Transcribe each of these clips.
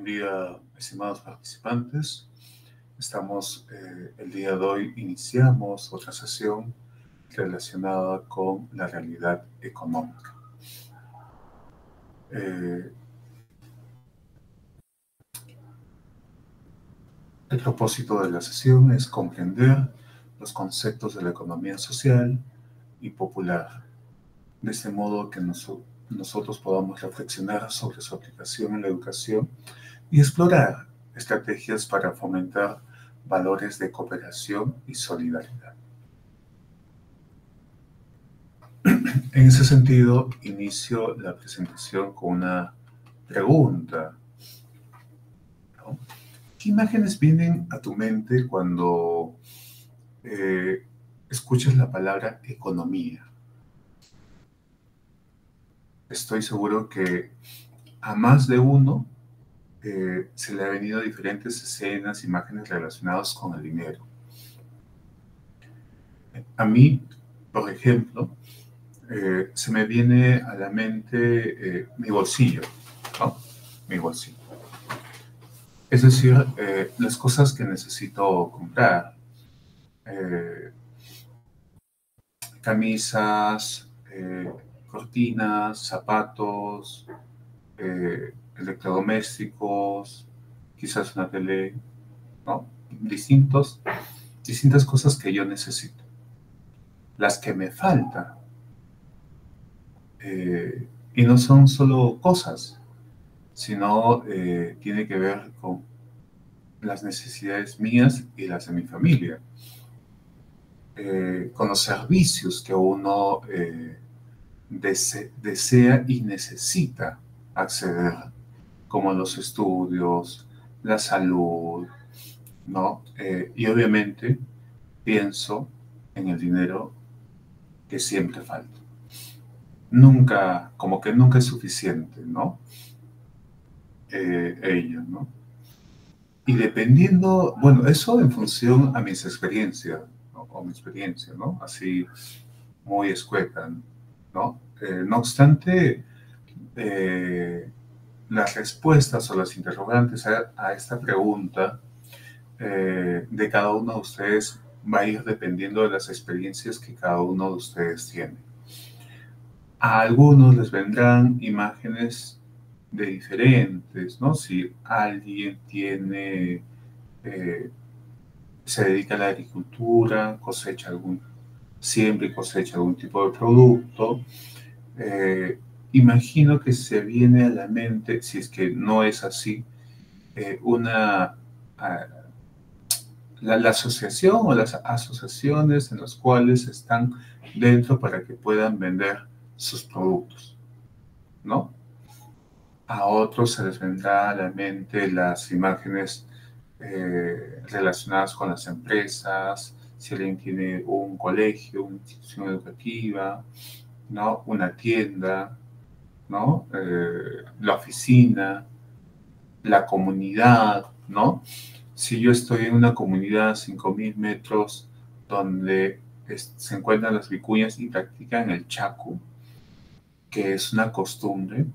día, estimados participantes. El día de hoy iniciamos otra sesión relacionada con la realidad económica. El propósito de la sesión es comprender los conceptos de la economía social y popular, de este modo que nosotros podamos reflexionar sobre su aplicación en la educación y explorar estrategias para fomentar valores de cooperación y solidaridad. En ese sentido, inicio la presentación con una pregunta, ¿no? ¿Qué imágenes vienen a tu mente cuando escuchas la palabra economía? Estoy seguro que a más de uno se le han venido diferentes escenas, imágenes relacionadas con el dinero. A mí, por ejemplo, se me viene a la mente mi bolsillo, ¿no? Mi bolsillo. Es decir, las cosas que necesito comprar. Camisas, cortinas, zapatos, electrodomésticos, quizás una tele, ¿no? Distintas cosas que yo necesito. Las que me faltan. Y no son solo cosas, sino tiene que ver con las necesidades mías y las de mi familia. Con los servicios que uno desea y necesita acceder, como los estudios, la salud, ¿no? Y obviamente pienso en el dinero que siempre falta. Como que nunca es suficiente, ¿no? Ello, ¿no? Y dependiendo, bueno, eso en función a mis experiencias, ¿no? O mi experiencia, ¿no? Así, muy escueta, ¿no? No obstante, las respuestas o las interrogantes a esta pregunta de cada uno de ustedes va a ir dependiendo de las experiencias que cada uno de ustedes tiene. A algunos les vendrán imágenes de diferentes, ¿no? Si alguien se dedica a la agricultura, siembra y cosecha algún tipo de producto, imagino que se viene a la mente, si es que no es así, la asociación o las asociaciones en las cuales están dentro para que puedan vender sus productos, ¿no? A otros se les vendrá a la mente las imágenes relacionadas con las empresas, si alguien tiene un colegio, una institución educativa, ¿no? Una tienda, ¿no? La oficina, la comunidad, ¿no? Si yo estoy en una comunidad a 5.000 metros donde se encuentran las vicuñas y practican el chaco, que es una costumbre,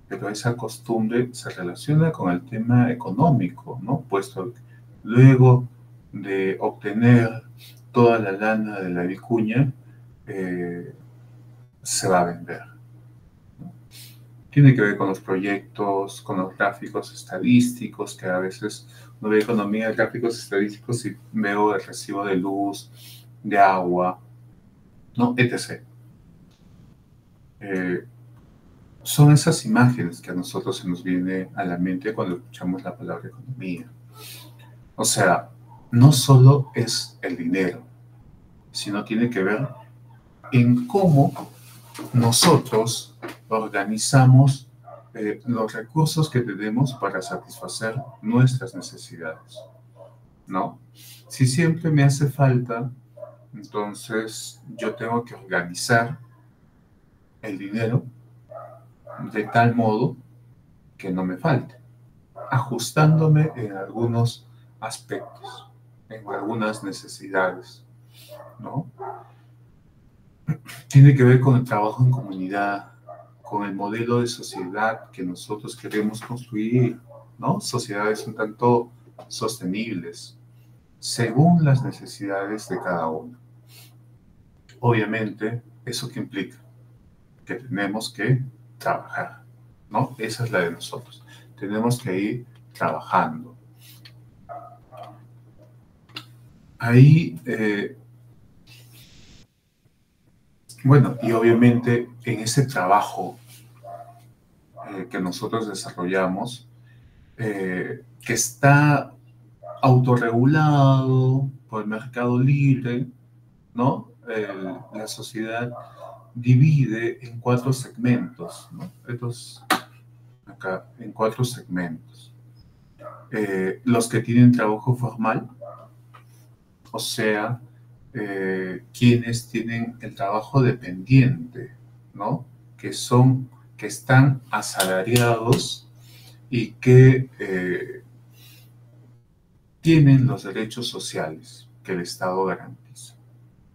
pero esa costumbre se relaciona con el tema económico, ¿no? Puesto que luego de obtener toda la lana de la vicuña, se va a vender, ¿no? Tiene que ver con los proyectos, con los gráficos estadísticos, que a veces no veo economía de gráficos estadísticos y veo el recibo de luz, de agua, ¿no? etc. Son esas imágenes que a nosotros se nos viene a la mente cuando escuchamos la palabra economía. O sea, no solo es el dinero, sino tiene que ver en cómo nosotros organizamos los recursos que tenemos para satisfacer nuestras necesidades, ¿no? Si siempre me hace falta, entonces yo tengo que organizar el dinero de tal modo que no me falte, ajustándome en algunos aspectos, en algunas necesidades, ¿no? Tiene que ver con el trabajo en comunidad, con el modelo de sociedad que nosotros queremos construir, ¿no? Sociedades un tanto sostenibles, según las necesidades de cada uno. Obviamente, ¿eso qué implica? Que tenemos que trabajar, ¿no? Esa es la de nosotros. Tenemos que ir trabajando. Ahí, bueno, y obviamente en ese trabajo que nosotros desarrollamos, que está autorregulado por el mercado libre, ¿no? La sociedad divide en 4 segmentos, ¿no? Estos acá, en 4 segmentos. Los que tienen trabajo formal, o sea, quienes tienen el trabajo dependiente, ¿no? Que están asalariados y que tienen los derechos sociales que el Estado garantiza,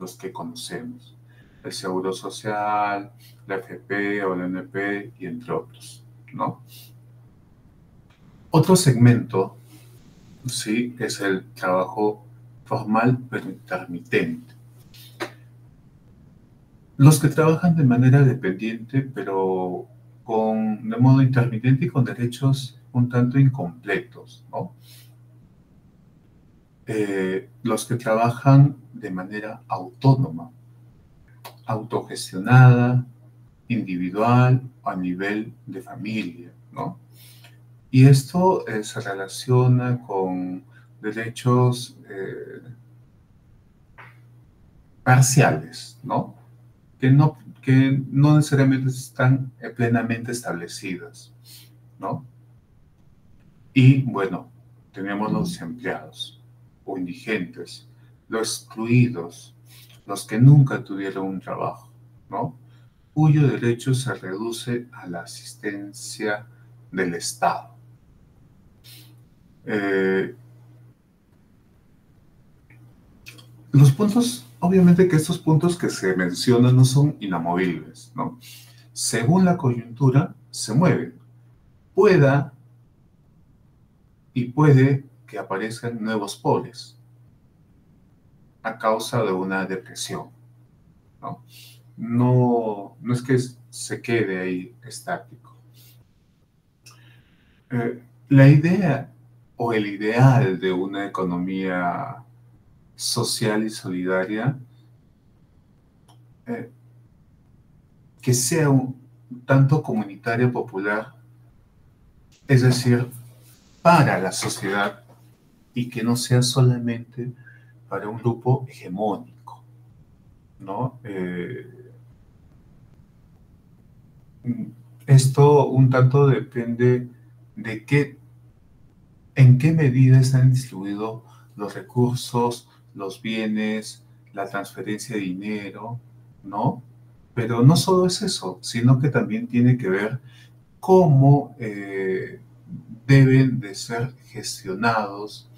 los que conocemos, el Seguro Social, la AFP o la ANP y entre otros, ¿no? Otro segmento, sí, es el trabajo formal pero intermitente. Los que trabajan de manera dependiente pero de modo intermitente y con derechos un tanto incompletos, ¿no? Los que trabajan de manera autónoma, autogestionada, individual o a nivel de familia, ¿no? Y esto se relaciona con derechos parciales, ¿no? Que no necesariamente están plenamente establecidas, ¿no? Y bueno, tenemos los desempleados o indigentes, los excluidos, los que nunca tuvieron un trabajo, ¿no? Cuyo derecho se reduce a la asistencia del Estado. Los puntos, obviamente que estos puntos que se mencionan no son inamovibles, ¿no? Según la coyuntura, se mueven. Puede que aparezcan nuevos polos a causa de una depresión, ¿no? No es que se quede ahí estático. La idea o el ideal de una economía social y solidaria que sea un tanto comunitaria popular, es decir, para la sociedad y que no sea solamente para un grupo hegemónico, ¿no? Esto un tanto depende de en qué medida están distribuidos los recursos, los bienes, la transferencia de dinero, ¿no? Pero no solo es eso, sino que también tiene que ver cómo deben de ser gestionados,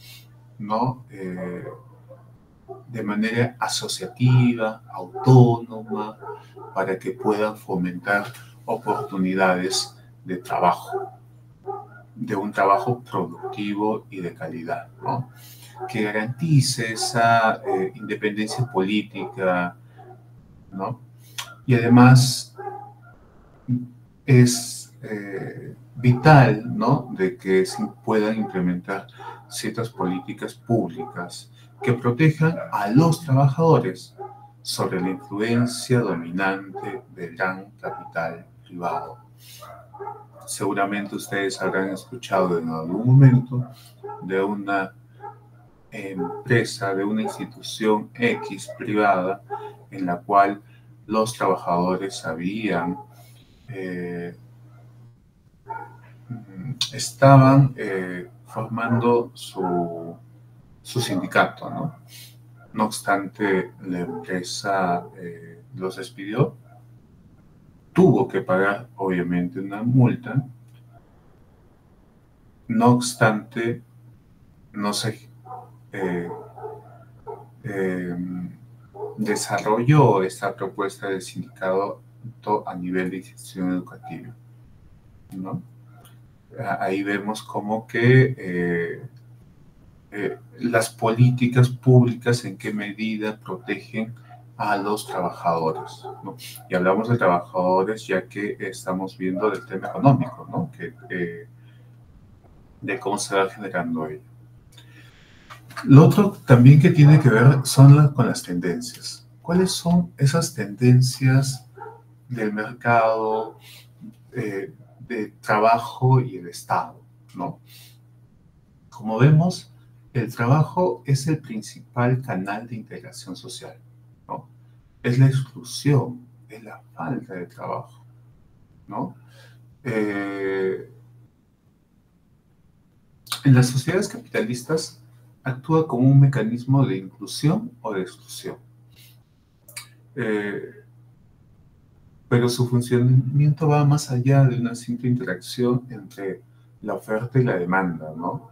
¿no? De manera asociativa, autónoma, para que puedan fomentar oportunidades de trabajo, de un trabajo productivo y de calidad, ¿no? Que garantice esa independencia política, ¿no? Y además es vital, ¿no? De que se puedan implementar ciertas políticas públicas que protejan a los trabajadores sobre la influencia dominante del gran capital privado. Seguramente ustedes habrán escuchado en algún momento de una empresa, de una institución X privada en la cual los trabajadores estaban formando su sindicato, ¿no? No obstante, la empresa los despidió, tuvo que pagar obviamente una multa, no obstante, no se eh, eh, desarrolló esta propuesta de sindicato a nivel de institución educativa, ¿no? ahí vemos como que las políticas públicas en qué medida protegen a los trabajadores, ¿no? Y hablamos de trabajadores ya que estamos viendo del tema económico, ¿no? De cómo se va generando ello. Lo otro también que tiene que ver son con las tendencias. ¿Cuáles son esas tendencias del mercado de trabajo y el Estado, ¿no? Como vemos, el trabajo es el principal canal de integración social, ¿no? Es la exclusión, es la falta de trabajo, ¿no? En las sociedades capitalistas actúa como un mecanismo de inclusión o de exclusión. Pero su funcionamiento va más allá de una simple interacción entre la oferta y la demanda, ¿no?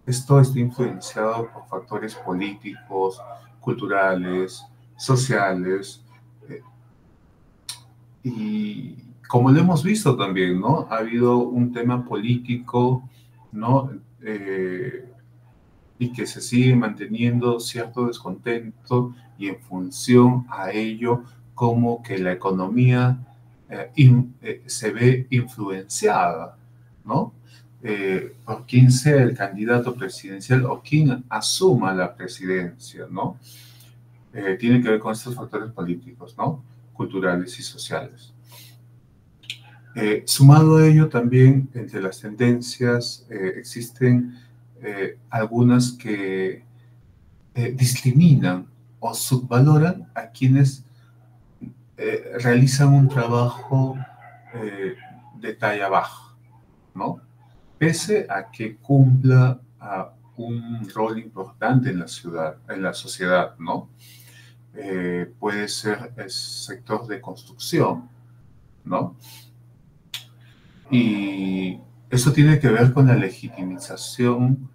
Esto está influenciado por factores políticos, culturales, sociales, y como lo hemos visto también, ¿no? Ha habido un tema político, ¿no? Y que se sigue manteniendo cierto descontento y en función a ello como que la economía se ve influenciada, ¿no? Por quien sea el candidato presidencial o quien asuma la presidencia, ¿no? Tiene que ver con estos factores políticos, ¿no? Culturales y sociales. Sumado a ello también, entre las tendencias existen algunas que discriminan o subvaloran a quienes realizan un trabajo de talla baja, ¿no? Pese a que cumpla un rol importante en la ciudad, en la sociedad, ¿no? Puede ser el sector de construcción, ¿no? Y eso tiene que ver con la legitimación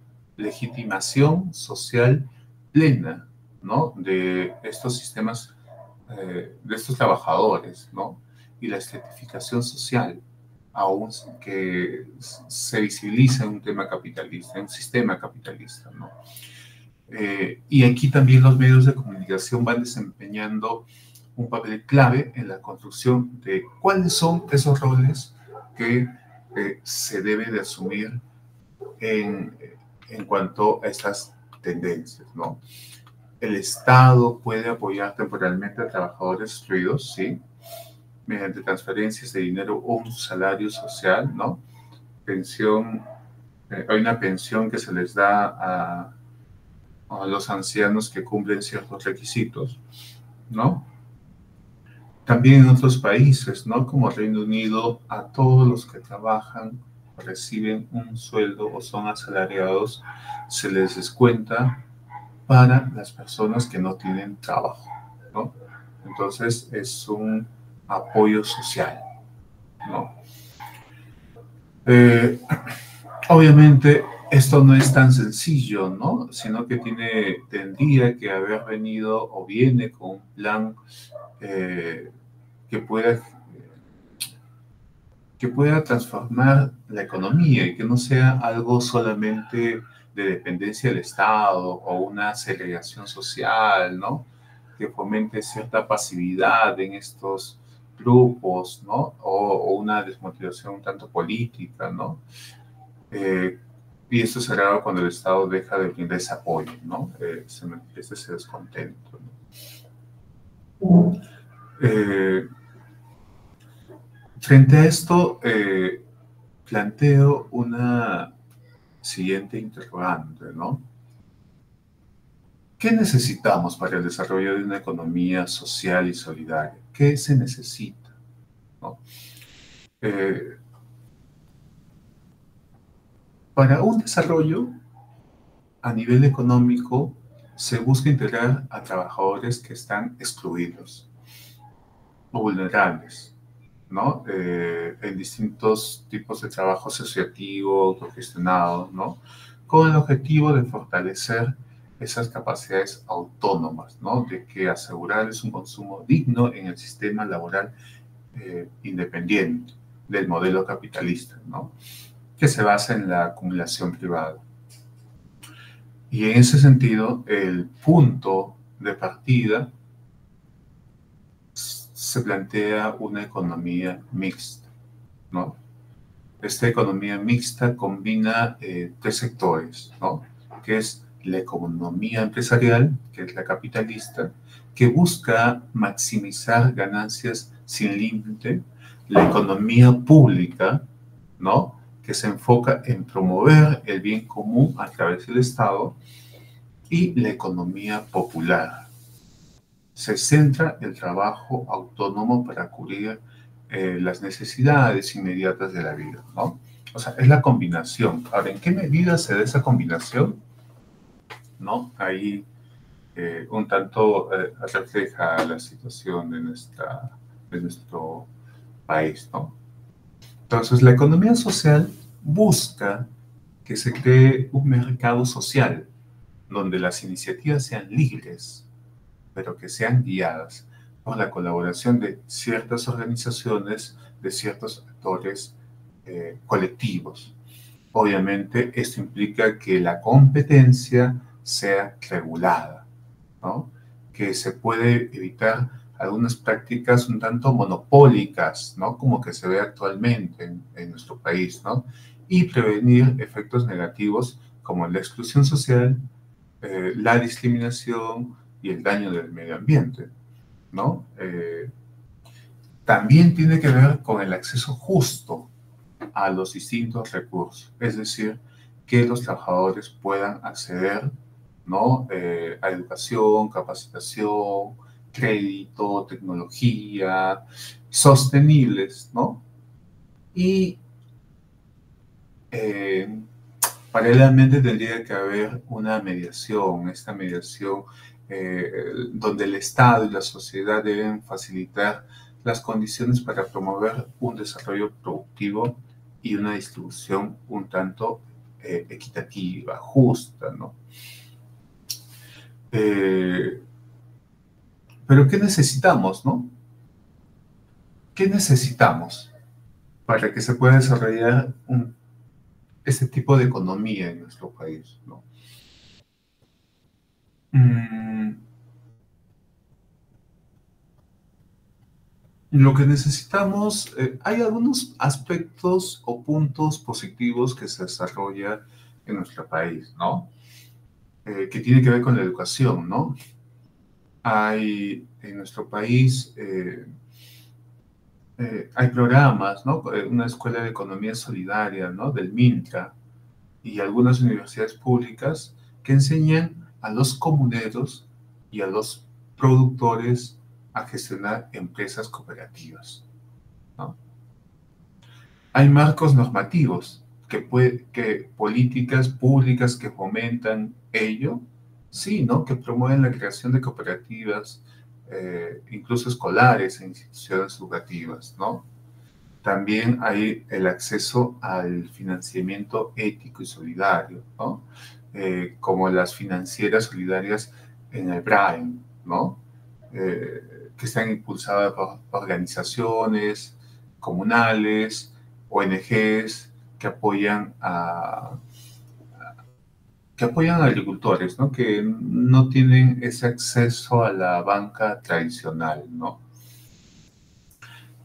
social plena, ¿no? De estos sistemas, de estos trabajadores, ¿no? Y la estratificación social, aún que se visibiliza en un tema capitalista, en un sistema capitalista, ¿no? Y aquí también los medios de comunicación van desempeñando un papel clave en la construcción de cuáles son esos roles que se debe de asumir en cuanto a estas tendencias, ¿no? El Estado puede apoyar temporalmente a trabajadores excluidos, sí, mediante transferencias de dinero o un salario social, ¿no? Pensión, hay una pensión que se les da a los ancianos que cumplen ciertos requisitos, ¿no? También en otros países, ¿no? Como Reino Unido, a todos los que trabajan, reciben un sueldo o son asalariados, se les descuenta para las personas que no tienen trabajo, ¿no? Entonces es un apoyo social, ¿no? Obviamente esto no es tan sencillo, ¿no? Sino que tendría que haber venido o viene con un plan que pueda transformar la economía y que no sea algo solamente de dependencia del Estado o una segregación social, ¿no? Que fomente cierta pasividad en estos grupos, ¿no? O una desmotivación un tanto política, ¿no? Y esto se agrava cuando el Estado deja de brindar ese apoyo, ¿no? Se manifiesta ese descontento, ¿no? Frente a esto, planteo una siguiente interrogante, ¿no? ¿Qué necesitamos para el desarrollo de una economía social y solidaria? ¿Qué se necesita? ¿No? Para un desarrollo a nivel económico se busca integrar a trabajadores que están excluidos o vulnerables, ¿no? En distintos tipos de trabajo asociativo, autogestionado, ¿no? Con el objetivo de fortalecer esas capacidades autónomas, ¿no? De que asegurarles un consumo digno en el sistema laboral independiente del modelo capitalista, ¿no? que se basa en la acumulación privada. Y en ese sentido, el punto de partida se plantea una economía mixta, ¿no? Esta economía mixta combina tres sectores, ¿no? Que es la economía empresarial, que es la capitalista, que busca maximizar ganancias sin límite, la economía pública, ¿no? Que se enfoca en promover el bien común a través del Estado, y la economía popular. Se centra el trabajo autónomo para cubrir las necesidades inmediatas de la vida, ¿no? O sea, es la combinación. Ahora, ¿en qué medida se da esa combinación? ¿No? Ahí un tanto refleja la situación de nuestro país, ¿no? Entonces, la economía social busca que se cree un mercado social donde las iniciativas sean libres, pero que sean guiadas por la colaboración de ciertas organizaciones, de ciertos actores colectivos. Obviamente, esto implica que la competencia sea regulada, ¿no? Que se puede evitar algunas prácticas un tanto monopólicas, ¿no? Como que se ve actualmente en nuestro país, ¿no? Y prevenir efectos negativos como la exclusión social, la discriminación y el daño del medio ambiente, ¿no? También tiene que ver con el acceso justo a los distintos recursos, es decir, que los trabajadores puedan acceder, ¿no? A educación, capacitación, crédito, tecnología, sostenibles, ¿no? Y eh, paralelamente tendría que haber una mediación, esta mediación donde el Estado y la sociedad deben facilitar las condiciones para promover un desarrollo productivo y una distribución un tanto equitativa, justa, ¿no? Pero ¿qué necesitamos, no? ¿Qué necesitamos para que se pueda desarrollar este tipo de economía en nuestro país, ¿no? Mm, Lo que necesitamos, hay algunos aspectos o puntos positivos que se desarrolla en nuestro país, ¿no? Que tiene que ver con la educación, ¿no? Hay en nuestro país, hay programas, ¿no? Una escuela de economía solidaria, ¿no? Del MINTRA y algunas universidades públicas que enseñan a los comuneros y a los productores a gestionar empresas cooperativas, ¿no? Hay marcos normativos que políticas públicas que fomentan ello, sí, ¿no? Que promueven la creación de cooperativas, incluso escolares e instituciones educativas, ¿no? También hay el acceso al financiamiento ético y solidario, ¿no? Como las financieras solidarias en el Brain, ¿no? Que están impulsadas por organizaciones comunales, ONGs que apoyan a agricultores, ¿no? Que no tienen ese acceso a la banca tradicional, ¿no?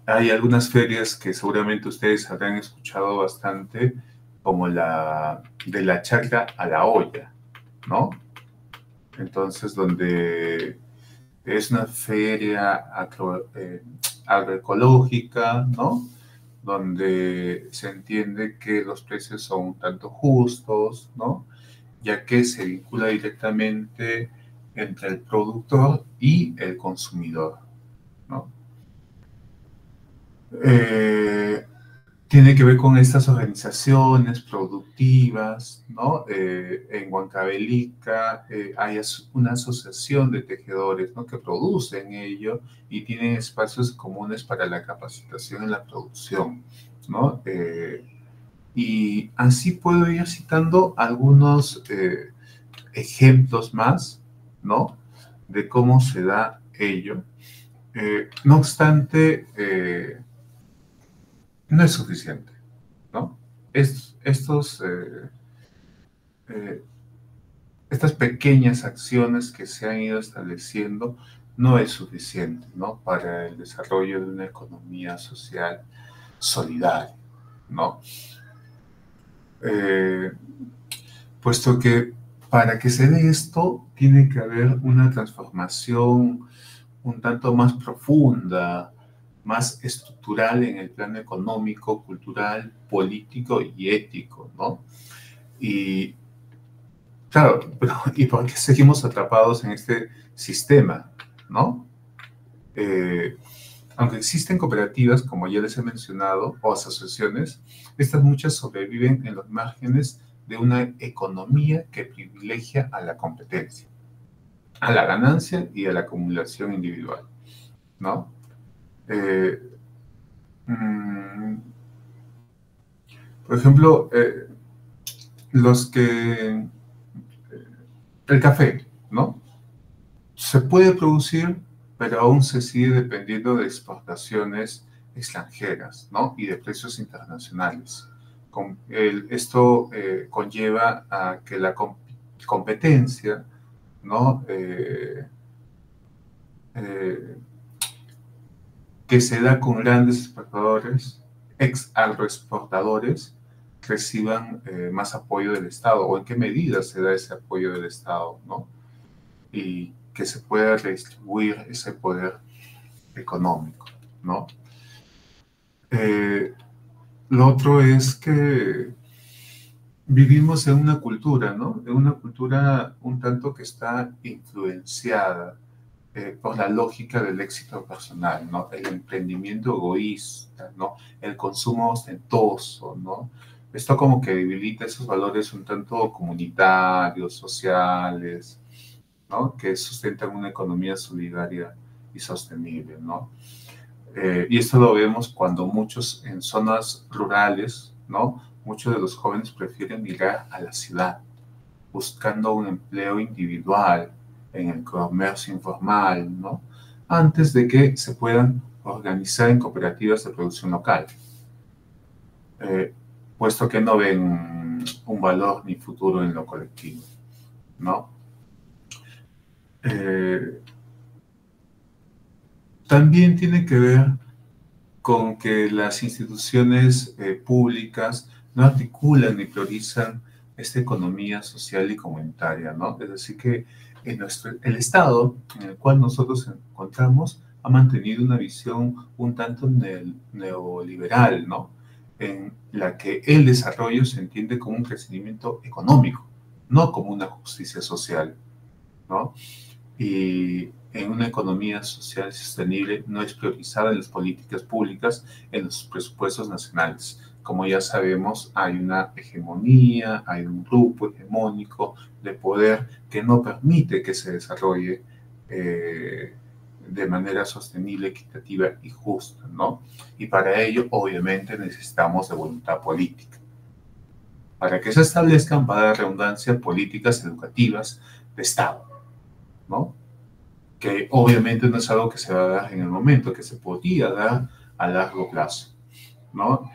Hay algunas ferias que seguramente ustedes habrán escuchado bastante, como la de la chacra a la olla, ¿no? Entonces, donde es una feria agroecológica, ¿no? Donde se entiende que los precios son un tanto justos, ¿no? Ya que se vincula directamente entre el productor y el consumidor, ¿no? Eh, Tiene que ver con estas organizaciones productivas, ¿no? En Huancavelica hay una asociación de tejedores, ¿no? Que producen ello y tienen espacios comunes para la capacitación en la producción, ¿no? Y así puedo ir citando algunos ejemplos más, ¿no? De cómo se da ello. No obstante, no es suficiente, ¿no? eh, estas pequeñas acciones que se han ido estableciendo no es suficiente, ¿no? Para el desarrollo de una economía social solidaria, ¿no? Puesto que para que se dé esto tiene que haber una transformación un tanto más profunda, más estructural en el plano económico, cultural, político y ético, ¿no? Y claro, ¿y por qué seguimos atrapados en este sistema, ¿no? Eh, Aunque existen cooperativas, como ya les he mencionado, o asociaciones, estas muchas sobreviven en los márgenes de una economía que privilegia a la competencia, a la ganancia y a la acumulación individual, ¿no? Eh, mm, por ejemplo, los que... El café, ¿no? Se puede producir, pero aún se sigue dependiendo de exportaciones extranjeras, ¿no? Y de precios internacionales. Esto conlleva a que la competencia, ¿no? Eh, que se da con grandes exportadores, ex agroexportadores, reciban más apoyo del Estado, o en qué medida se da ese apoyo del Estado, ¿no? Y que se pueda redistribuir ese poder económico, ¿no? Eh, lo otro es que vivimos en una cultura, ¿no? En una cultura un tanto que está influenciada por la lógica del éxito personal, ¿no? El emprendimiento egoísta, ¿no? El consumo ostentoso, ¿no? Esto como que debilita esos valores un tanto comunitarios, sociales, ¿no? Que sustentan una economía solidaria y sostenible, ¿no? Y esto lo vemos cuando muchos en zonas rurales, ¿no? Muchos de los jóvenes prefieren migrar a la ciudad, buscando un empleo individual en el comercio informal, ¿no? Antes de que se puedan organizar en cooperativas de producción local, eh, puesto que no ven un valor ni futuro en lo colectivo, ¿no? Eh, También tiene que ver con que las instituciones públicas no articulan ni priorizan esta economía social y comunitaria, ¿no? Es decir, que el Estado en el cual nosotros nos encontramos ha mantenido una visión un tanto neoliberal, ¿no? En la que el desarrollo se entiende como un crecimiento económico, no como una justicia social, ¿no? Y en una economía social sostenible no es priorizada en las políticas públicas, en los presupuestos nacionales. Como ya sabemos, hay una hegemonía, hay un grupo hegemónico de poder que no permite que se desarrolle de manera sostenible, equitativa y justa, ¿no? Y para ello, obviamente, necesitamos de voluntad política. Para que se establezcan, para la redundancia, políticas educativas de Estado, ¿no? Que obviamente no es algo que se va a dar en el momento, que se podría dar a largo plazo, ¿no?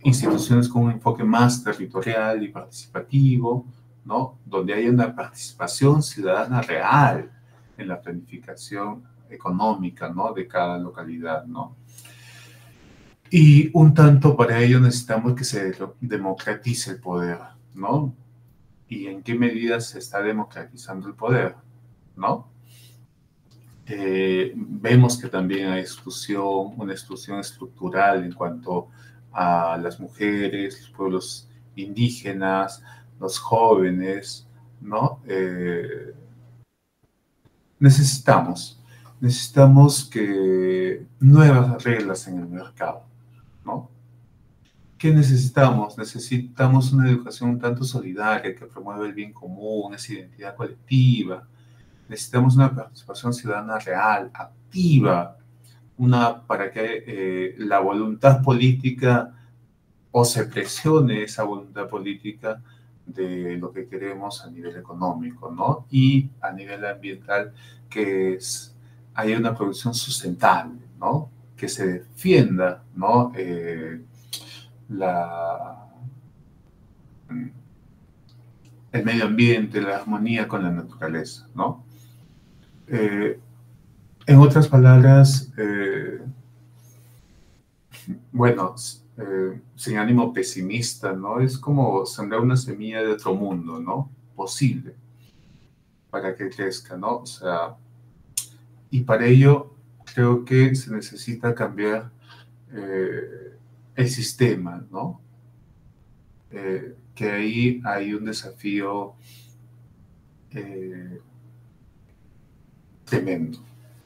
Instituciones con un enfoque más territorial y participativo, ¿no? Donde haya una participación ciudadana real en la planificación económica, ¿no? De cada localidad, ¿no? Y un tanto para ello necesitamos que se democratice el poder, ¿no? ¿Y en qué medida se está democratizando el poder, ¿no? Vemos que también hay exclusión, una exclusión estructural en cuanto a las mujeres, los pueblos indígenas, los jóvenes, ¿no? Necesitamos, necesitamos que nuevas reglas en el mercado, ¿no? ¿Qué necesitamos? Necesitamos una educación un tanto solidaria que promueva el bien común, esa identidad colectiva. Necesitamos una participación ciudadana real, activa, para que la voluntad política o se presione esa voluntad política de lo que queremos a nivel económico, ¿no? Y a nivel ambiental, haya una producción sustentable, ¿no? Que se defienda, ¿no? la, el medio ambiente, la armonía con la naturaleza, ¿no? En otras palabras, bueno, sin ánimo pesimista, ¿no? Es como sembrar una semilla de otro mundo, ¿no? Posible para que crezca, ¿no? O sea, y para ello creo que se necesita cambiar el sistema, ¿no? Que ahí hay un desafío tremendo,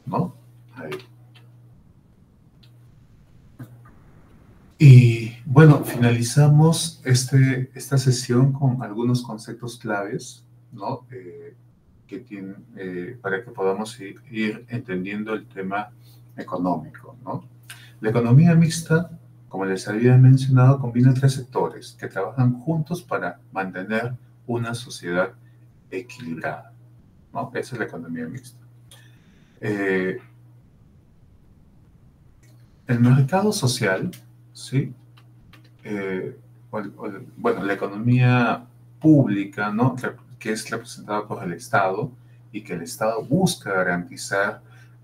¿no? Ahí. Y bueno, finalizamos esta sesión con algunos conceptos claves, ¿no? Que tienen, para que podamos ir entendiendo el tema económico, ¿no? La economía mixta, como les había mencionado, combina tres sectores que trabajan juntos para mantener una sociedad equilibrada, ¿no? Esa es la economía mixta. El mercado social, ¿sí? Bueno, la economía pública, ¿no? Que es representada por el Estado y que el Estado busca garantizar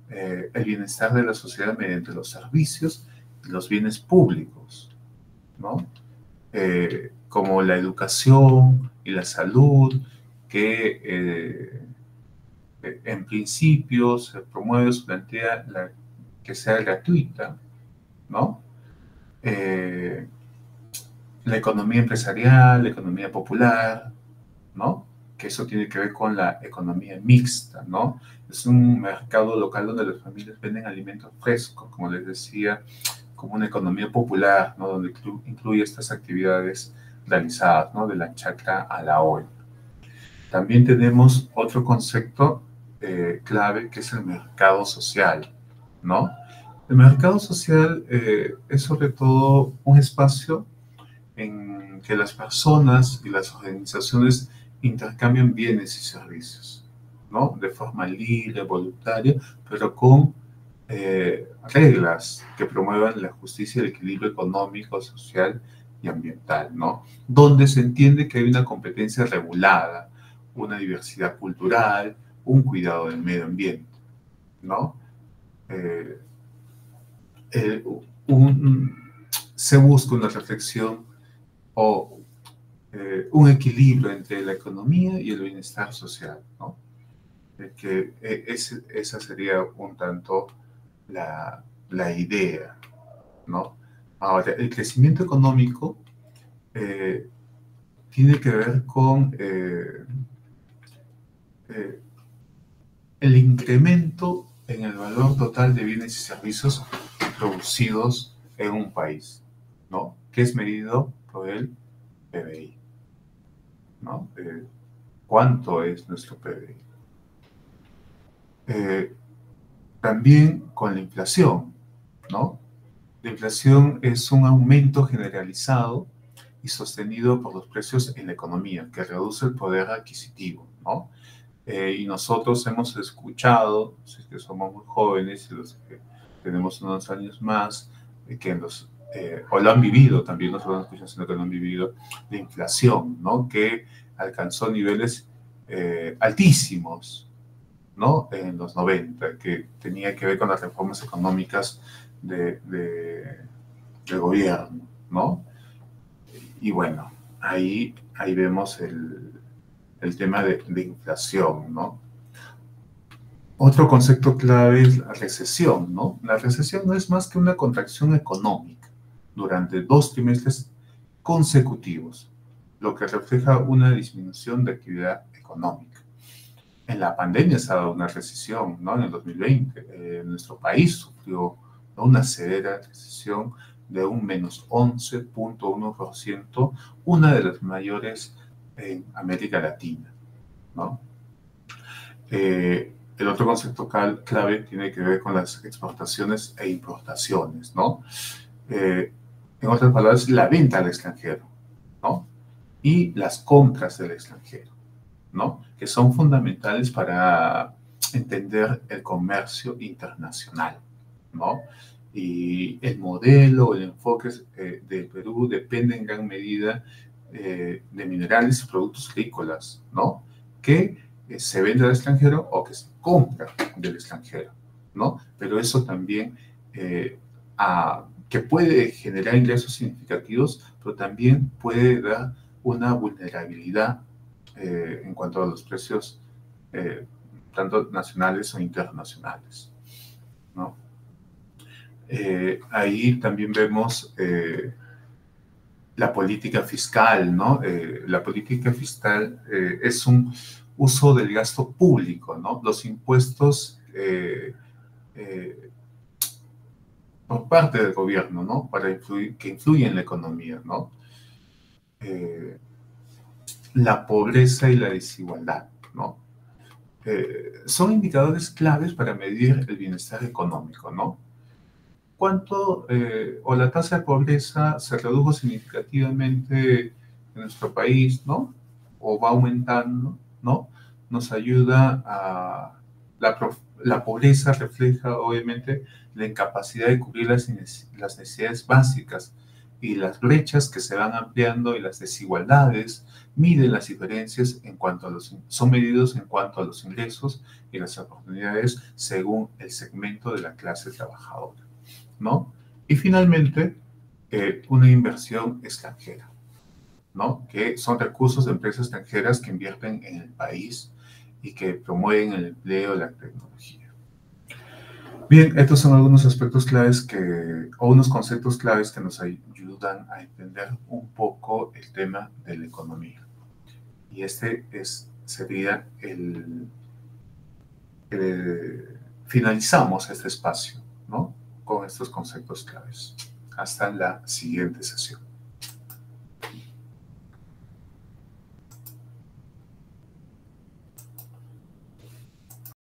el bienestar de la sociedad mediante los servicios y los bienes públicos, ¿no? Como la educación y la salud, que en principio se promueve, se plantea que sea gratuita, ¿no? Eh, la economía empresarial, la economía popular, ¿no? Que eso tiene que ver con la economía mixta, ¿no? Es un mercado local donde las familias venden alimentos frescos, como les decía, como una economía popular, ¿no? Donde incluye estas actividades realizadas, ¿no? De la chacra a la olla. También tenemos otro concepto clave que es el mercado social, ¿no? El mercado social es sobre todo un espacio en que las personas y las organizaciones intercambian bienes y servicios, ¿no? De forma libre, voluntaria, pero con reglas que promuevan la justicia y el equilibrio económico, social y ambiental, ¿no? Donde se entiende que hay una competencia regulada, una diversidad cultural, un cuidado del medio ambiente, ¿no? Eh, eh, un, se busca una reflexión o un equilibrio entre la economía y el bienestar social, ¿no? Esa sería un tanto la idea, ¿no? Ahora, el crecimiento económico tiene que ver con el incremento en el valor total de bienes y servicios producidos en un país, ¿no? Que es medido por el PBI, ¿no? ¿Cuánto es nuestro PBI? También con la inflación, ¿no? La inflación es un aumento generalizado y sostenido por los precios en la economía, que reduce el poder adquisitivo, ¿no? Y nosotros hemos escuchado, si es que somos muy jóvenes y los que tenemos unos años más, o lo han vivido también, no solo escuchan, sino que lo han vivido, la inflación, ¿no? Que alcanzó niveles altísimos, ¿no? En los 90, que tenía que ver con las reformas económicas del gobierno, ¿no? Y bueno, ahí vemos el tema de inflación, ¿no? Otro concepto clave es la recesión, ¿no? La recesión no es más que una contracción económica durante 2 trimestres consecutivos, lo que refleja una disminución de actividad económica. En la pandemia se ha dado una recesión, ¿no? En el 2020, nuestro país sufrió, ¿no?, una severa recesión de un menos 11.1%, una de las mayores en América Latina, ¿no? El otro concepto clave tiene que ver con las exportaciones e importaciones, ¿no? En otras palabras, la venta al extranjero, ¿no? Y las compras del extranjero, ¿no? Que son fundamentales para entender el comercio internacional, ¿no? Y el modelo, el enfoque de Perú depende en gran medida de minerales y productos agrícolas, ¿no? Que se vende al extranjero o que se compra del extranjero, ¿no? Pero eso también que puede generar ingresos significativos, pero también puede dar una vulnerabilidad en cuanto a los precios, tanto nacionales o internacionales, ¿no? Ahí también vemos la política fiscal, ¿no? La política fiscal es un uso del gasto público, ¿no? Los impuestos eh, por parte del gobierno, ¿no? Que influyen en la economía, ¿no? Eh, la pobreza y la desigualdad, ¿no? Son indicadores claves para medir el bienestar económico, ¿no? ¿Cuánto o la tasa de pobreza se redujo significativamente en nuestro país, ¿no? O va aumentando, ¿no? Nos ayuda a... La pobreza refleja, obviamente, la incapacidad de cubrir las necesidades básicas y las brechas que se van ampliando y las desigualdades miden las diferencias en cuanto a son medidos en cuanto a los ingresos y las oportunidades según el segmento de la clase trabajadora, ¿no? Y finalmente, una inversión extranjera, ¿no? Que son recursos de empresas extranjeras que invierten en el país y que promueven el empleo y la tecnología. Bien, estos son algunos aspectos claves o unos conceptos claves que nos ayudan a entender un poco el tema de la economía. Y sería finalizamos este espacio, ¿no? Con estos conceptos claves. Hasta la siguiente sesión.